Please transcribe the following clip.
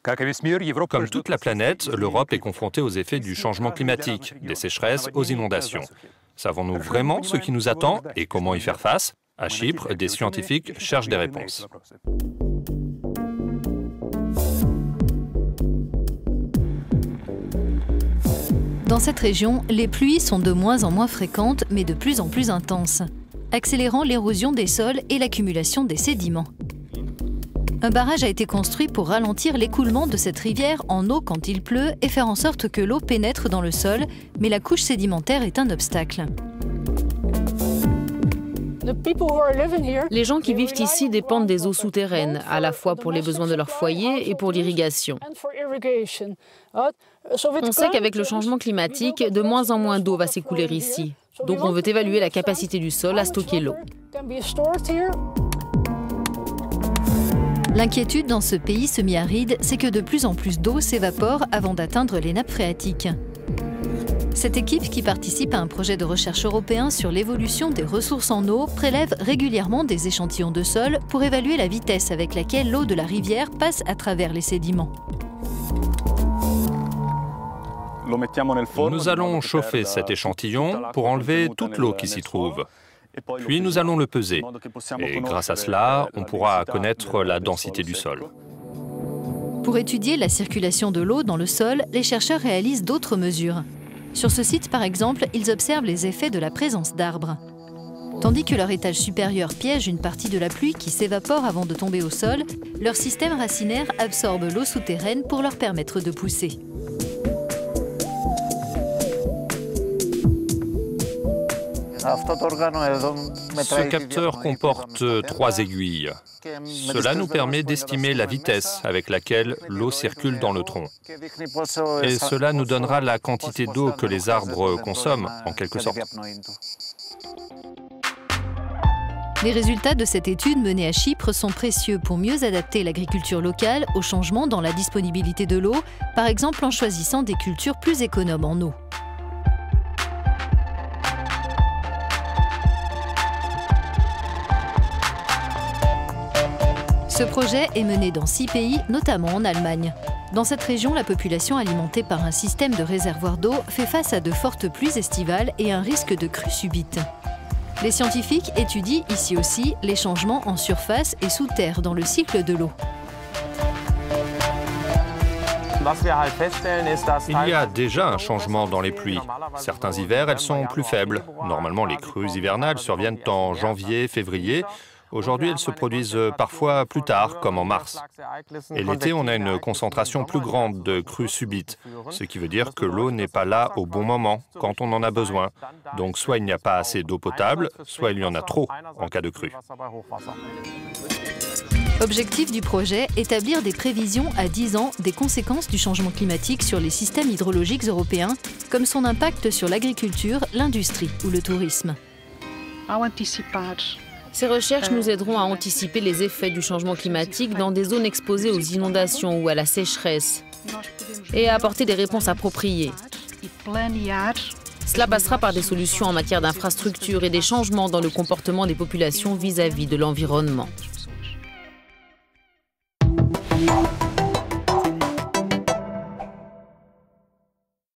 Comme toute la planète, l'Europe est confrontée aux effets du changement climatique, des sécheresses aux inondations. Savons-nous vraiment ce qui nous attend et comment y faire face? À Chypre, des scientifiques cherchent des réponses. Dans cette région, les pluies sont de moins en moins fréquentes, mais de plus en plus intenses, accélérant l'érosion des sols et l'accumulation des sédiments. Un barrage a été construit pour ralentir l'écoulement de cette rivière en eau quand il pleut et faire en sorte que l'eau pénètre dans le sol, mais la couche sédimentaire est un obstacle. Les gens qui vivent ici dépendent des eaux souterraines, à la fois pour les besoins de leur foyer et pour l'irrigation. On sait qu'avec le changement climatique, de moins en moins d'eau va s'écouler ici. Donc on veut évaluer la capacité du sol à stocker l'eau. L'inquiétude dans ce pays semi-aride, c'est que de plus en plus d'eau s'évapore avant d'atteindre les nappes phréatiques. Cette équipe, qui participe à un projet de recherche européen sur l'évolution des ressources en eau, prélève régulièrement des échantillons de sol pour évaluer la vitesse avec laquelle l'eau de la rivière passe à travers les sédiments. Nous allons chauffer cet échantillon pour enlever toute l'eau qui s'y trouve. Puis nous allons le peser. Et grâce à cela, on pourra connaître la densité du sol. Pour étudier la circulation de l'eau dans le sol, les chercheurs réalisent d'autres mesures. Sur ce site, par exemple, ils observent les effets de la présence d'arbres. Tandis que leur étage supérieur piège une partie de la pluie qui s'évapore avant de tomber au sol, leur système racinaire absorbe l'eau souterraine pour leur permettre de pousser. Ce capteur comporte 3 aiguilles. Cela nous permet d'estimer la vitesse avec laquelle l'eau circule dans le tronc. Et cela nous donnera la quantité d'eau que les arbres consomment, en quelque sorte. Les résultats de cette étude menée à Chypre sont précieux pour mieux adapter l'agriculture locale aux changements dans la disponibilité de l'eau, par exemple en choisissant des cultures plus économes en eau. Ce projet est mené dans 6 pays, notamment en Allemagne. Dans cette région, la population alimentée par un système de réservoirs d'eau fait face à de fortes pluies estivales et un risque de crue subite. Les scientifiques étudient ici aussi les changements en surface et sous terre dans le cycle de l'eau. Il y a déjà un changement dans les pluies. Certains hivers, elles sont plus faibles. Normalement, les crues hivernales surviennent en janvier, février. Aujourd'hui, elles se produisent parfois plus tard, comme en mars. Et l'été, on a une concentration plus grande de crues subites, ce qui veut dire que l'eau n'est pas là au bon moment, quand on en a besoin. Donc soit il n'y a pas assez d'eau potable, soit il y en a trop en cas de crue. Objectif du projet, établir des prévisions à 10 ans des conséquences du changement climatique sur les systèmes hydrologiques européens, comme son impact sur l'agriculture, l'industrie ou le tourisme. Ces recherches nous aideront à anticiper les effets du changement climatique dans des zones exposées aux inondations ou à la sécheresse et à apporter des réponses appropriées. Cela passera par des solutions en matière d'infrastructures et des changements dans le comportement des populations vis-à-vis de l'environnement.